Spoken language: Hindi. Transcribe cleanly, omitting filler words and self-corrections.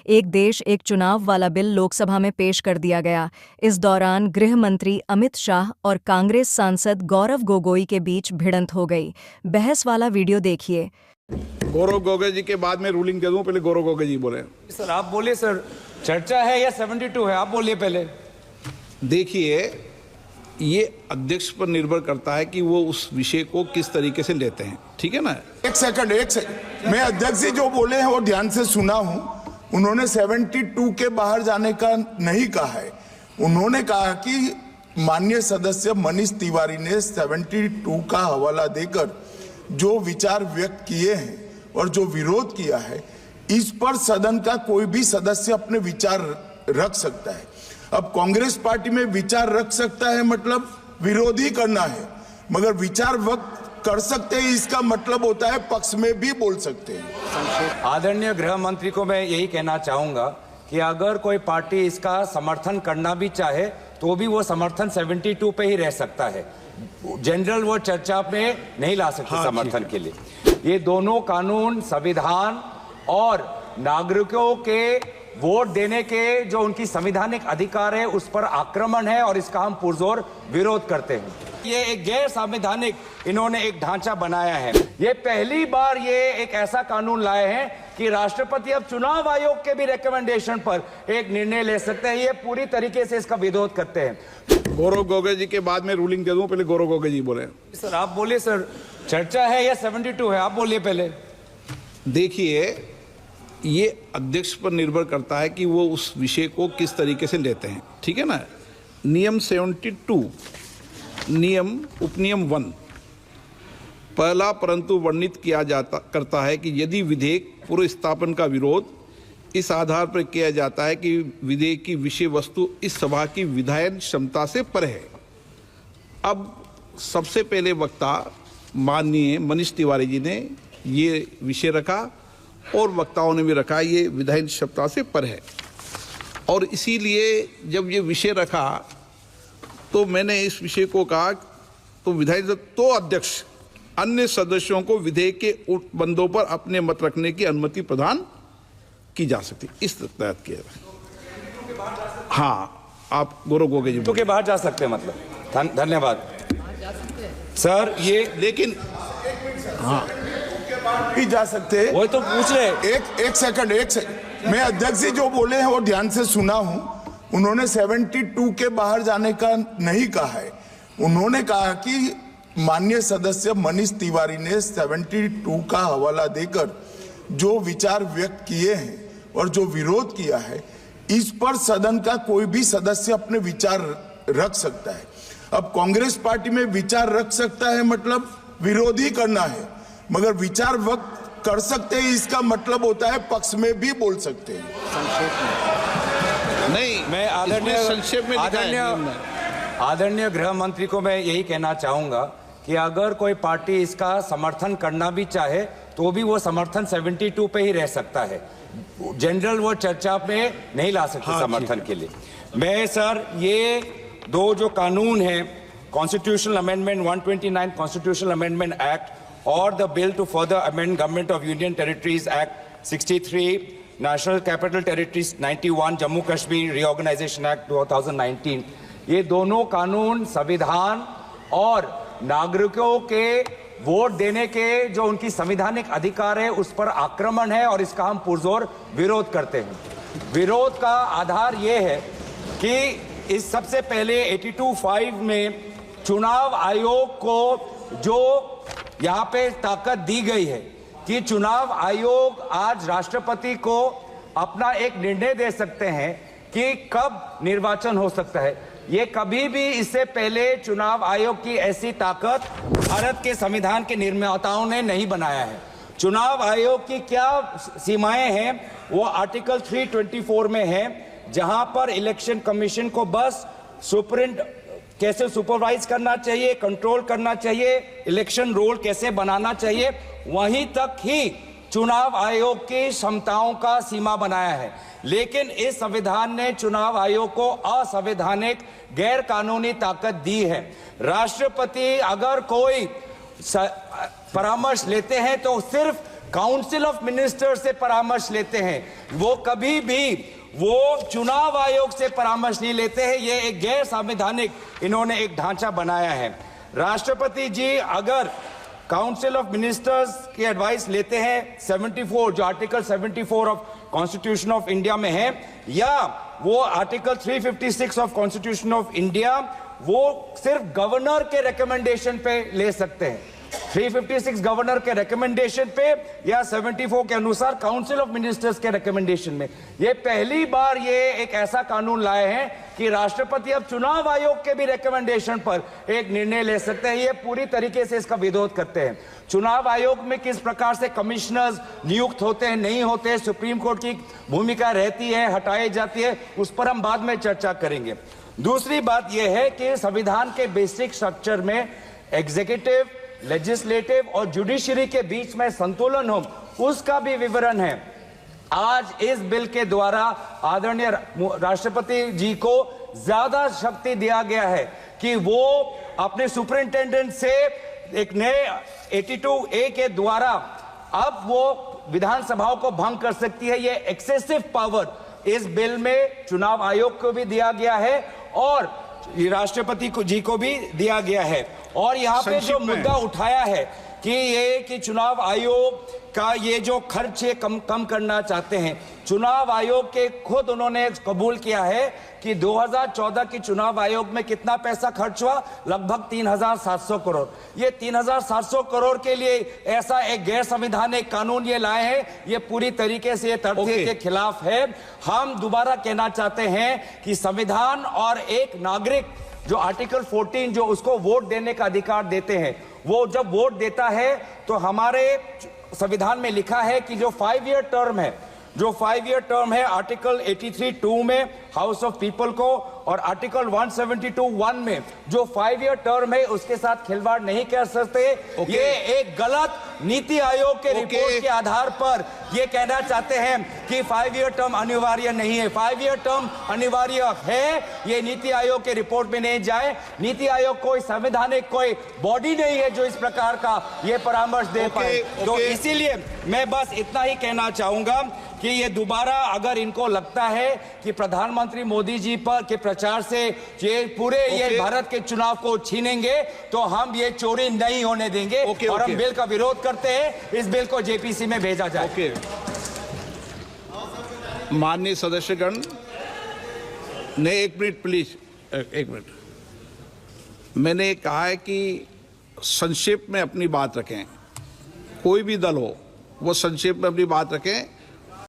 एक देश एक चुनाव वाला बिल लोकसभा में पेश कर दिया गया। इस दौरान गृह मंत्री अमित शाह और कांग्रेस सांसद गौरव गोगोई के बीच भिड़ंत हो गई। बहस वाला वीडियो देखिए। गौरव गोगोई जी के बाद में रूलिंग दे दूं, पहले गौरव गोगोई जी बोले। सर आप बोलिए सर, चर्चा है या 72 है, आप बोलिए पहले। देखिए, ये अध्यक्ष पर निर्भर करता है कि वो उस विषय को किस तरीके से लेते हैं, ठीक है ना। एक सेकंड मैं अध्यक्ष जी जो बोले हैं वो ध्यान से सुना हूं। उन्होंने 72 के बाहर जाने का नहीं कहा है। उन्होंने कहा कि माननीय सदस्य मनीष तिवारी ने 72 का हवाला देकर जो विचार व्यक्त किए हैं और जो विरोध किया है, इस पर सदन का कोई भी सदस्य अपने विचार रख सकता है। अब कांग्रेस पार्टी में विचार रख सकता है मतलब विरोध ही करना है, मगर विचार व्यक्त कर सकते हैं इसका मतलब होता है पक्ष में भी बोल सकते हैं। आदरणीय गृह मंत्री को मैं यही कहना चाहूंगा कि अगर कोई पार्टी इसका समर्थन करना भी चाहे तो भी वो समर्थन 72 पे ही रह सकता है। जनरल वो चर्चा में नहीं ला सकते। समर्थन के लिए ये दोनों कानून संविधान और नागरिकों के वोट देने के जो उनकी संवैधानिक अधिकार है उस पर आक्रमण है और इसका हम पुरजोर विरोध करते हैं। ये एक गैर संवैधानिक इन्होंने एक ढांचा बनाया है। ये पहली बार ये एक ऐसा कानून लाए हैं कि राष्ट्रपति अब चुनाव आयोग के भी रिकमेंडेशन पर एक निर्णय ले सकते हैं। ये पूरी तरीके से इसका विरोध करते हैं। गौरव गोगोई जी के बाद में रूलिंग दे दूं, पहले गौरव गोगोई जी बोले। सर आप बोलिए सर, चर्चा है या 72 है, आप बोलिए पहले। देखिए, ये अध्यक्ष पर निर्भर करता है कि वो उस विषय को किस तरीके से लेते हैं, ठीक है ना। नियम 72 नियम उपनियम 1 पहला परंतु वर्णित किया करता है कि यदि विधेयक पूर्व स्थापन का विरोध इस आधार पर किया जाता है कि विधेयक की विषय वस्तु इस सभा की विधायन क्षमता से परे है। अब सबसे पहले वक्ता माननीय मनीष तिवारी जी ने ये विषय रखा और वक्ताओं ने भी रखा ये विधायन क्षमता से पर है, और इसीलिए जब ये विषय रखा तो मैंने इस विषय को कहा तो विधायन तो अध्यक्ष अन्य सदस्यों को विधेयक के बंदों पर अपने मत रखने की अनुमति प्रदान की जा सकती, इस तहत किया। हाँ, आप गौरव गोगोई जी के बाहर जा सकते हैं, मतलब धन्यवाद सर। ये लेकिन हाँ भी जा सकते हैं, वो तो पूछ रहे। एक सेकंड मैं अध्यक्ष जी जो बोले हैं वो ध्यान से सुना हूं। उन्होंने 72 के बाहर जाने का नहीं कहा है। उन्होंने कहा कि माननीय सदस्य मनीष तिवारी ने 72 का हवाला देकर जो विचार व्यक्त किए हैं और जो विरोध किया है, इस पर सदन का कोई भी सदस्य अपने विचार रख सकता है। अब कांग्रेस पार्टी में विचार रख सकता है मतलब विरोध ही करना है, मगर विचार व्यक्त कर सकते हैं इसका मतलब होता है पक्ष में भी बोल सकते हैं। नहीं, मैं आदरणीय गृह मंत्री को मैं यही कहना चाहूंगा कि अगर कोई पार्टी इसका समर्थन करना भी चाहे तो भी वो समर्थन 72 पे ही रह सकता है। जनरल वो चर्चा में नहीं ला सकते। समर्थन के लिए मैं सर ये दो जो कानून है, constitutional amendment 129 constitutional amendment act और the bill to further amend Government of Union Territories Act 63, National Capital Territories 91, Jammu Kashmir Reorganization Act 2019, ये दोनों कानून संविधान और नागरिकों के वोट देने के जो उनकी संवैधानिक अधिकार है उस पर आक्रमण है और इसका हम पुरजोर विरोध करते हैं। विरोध का आधार ये है कि इस सबसे पहले 82(5) में चुनाव आयोग को जो यहाँ पे ताकत दी गई है कि चुनाव आयोग आज राष्ट्रपति को अपना एक निर्णय दे सकते हैं कि कब निर्वाचन हो सकता है। ये कभी भी इससे पहले चुनाव आयोग की ऐसी ताकत भारत के संविधान के निर्माताओं ने नहीं बनाया है। चुनाव आयोग की क्या सीमाएं हैं वो आर्टिकल 324 में है, जहां पर इलेक्शन कमीशन को बस कैसे सुपरवाइज करना चाहिए, कंट्रोल करना चाहिए, इलेक्शन रोल कैसे बनाना चाहिए, वहीं तक ही चुनाव आयोग की क्षमताओं का सीमा बनाया है। लेकिन इस संविधान ने चुनाव आयोग को असंवैधानिक गैर कानूनी ताकत दी है। राष्ट्रपति अगर कोई परामर्श लेते हैं तो सिर्फ काउंसिल ऑफ मिनिस्टर्स से परामर्श लेते हैं, वो कभी भी वो चुनाव आयोग से परामर्श नहीं लेते हैं। ये एक गैर संवैधानिक इन्होंने एक ढांचा बनाया है। राष्ट्रपति जी अगर काउंसिल ऑफ मिनिस्टर्स की एडवाइस लेते हैं 74 जो article 74 of constitution of India में है, या वो article 356 of constitution of India, वो सिर्फ गवर्नर के रिकमेंडेशन पे ले सकते हैं। 356 गवर्नर के रिकमेंडेशन पे या 74 के अनुसार काउंसिल ऑफ मिनिस्टर्स के रिकमेंडेशन में। ये पहली बार ये एक ऐसा कानून लाए हैं कि राष्ट्रपति अब चुनाव आयोग के भी रिकमेंडेशन पर एक निर्णय ले सकते हैं। ये पूरी तरीके से इसका विरोध करते हैं। चुनाव आयोग में किस प्रकार से कमिश्नर्स नियुक्त होते हैं, नहीं होते हैं, सुप्रीम कोर्ट की भूमिका रहती है, हटाई जाती है, उस पर हम बाद में चर्चा करेंगे। दूसरी बात यह है कि संविधान के बेसिक स्ट्रक्चर में एग्जीक्यूटिव, लेजिस्लेटिव और जुडिशरी के बीच में संतुलन हो, उसका भी विवरण है। आज इस बिल के द्वारा आदरणीय राष्ट्रपति जी को ज्यादा शक्ति दिया गया है कि वो अपने सुपरिंटेंडेंट से एक नए 82A के द्वारा अब वो विधानसभाओं को भंग कर सकती है। ये एक्सेसिव पावर इस बिल में चुनाव आयोग को भी दिया गया है और राष्ट्रपति जी को भी दिया गया है। और यहाँ पे जो मुद्दा उठाया है कि ये कि चुनाव आयोग का ये जो खर्च है कम करना चाहते हैं, चुनाव आयोग के खुद उन्होंने कबूल किया है कि 2014 की चुनाव आयोग में कितना पैसा खर्च हुआ, लगभग 3700 करोड़। ये 3700 करोड़ के लिए ऐसा एक गैर संवैधानिक कानून ये लाए हैं, ये पूरी तरीके से तथ्य के खिलाफ है। हम दोबारा कहना चाहते हैं कि संविधान और एक नागरिक जो आर्टिकल 14 जो उसको वोट देने का अधिकार देते हैं, वो जब वोट देता है तो हमारे संविधान में लिखा है कि जो 5 ईयर टर्म है, जो 5 ईयर टर्म है आर्टिकल 83(2) में हाउस ऑफ पीपल को और आर्टिकल 172(1) में जो 5 ईयर टर्म है उसके साथ खिलवाड़ नहीं कर सकते। ये एक गलत नीति आयोग के रिपोर्ट के आधार पर ये कहना चाहते हैं कि 5 ईयर टर्म अनिवार्य नहीं है। 5 ईयर टर्म अनिवार्य है, ये नीति आयोग के रिपोर्ट में नहीं जाए। नीति आयोग कोई संवैधानिक कोई बॉडी नहीं है जो इस प्रकार का ये परामर्श दे पाए। तो इसीलिए मैं बस इतना ही कहना चाहूंगा कि ये दोबारा अगर इनको लगता है कि प्रधानमंत्री मोदी जी पर के प्रचार से ये पूरे ये भारत के चुनाव को छीनेंगे, तो हम ये चोरी नहीं होने देंगे और हम बिल का विरोध करते हैं। इस बिल को जेपीसी में भेजा जाए। माननीय सदस्यगण ने 1 मिनट प्लीज, 1 मिनट। मैंने कहा है कि संक्षेप में अपनी बात रखें, कोई भी दल हो वो संक्षेप में अपनी बात रखें।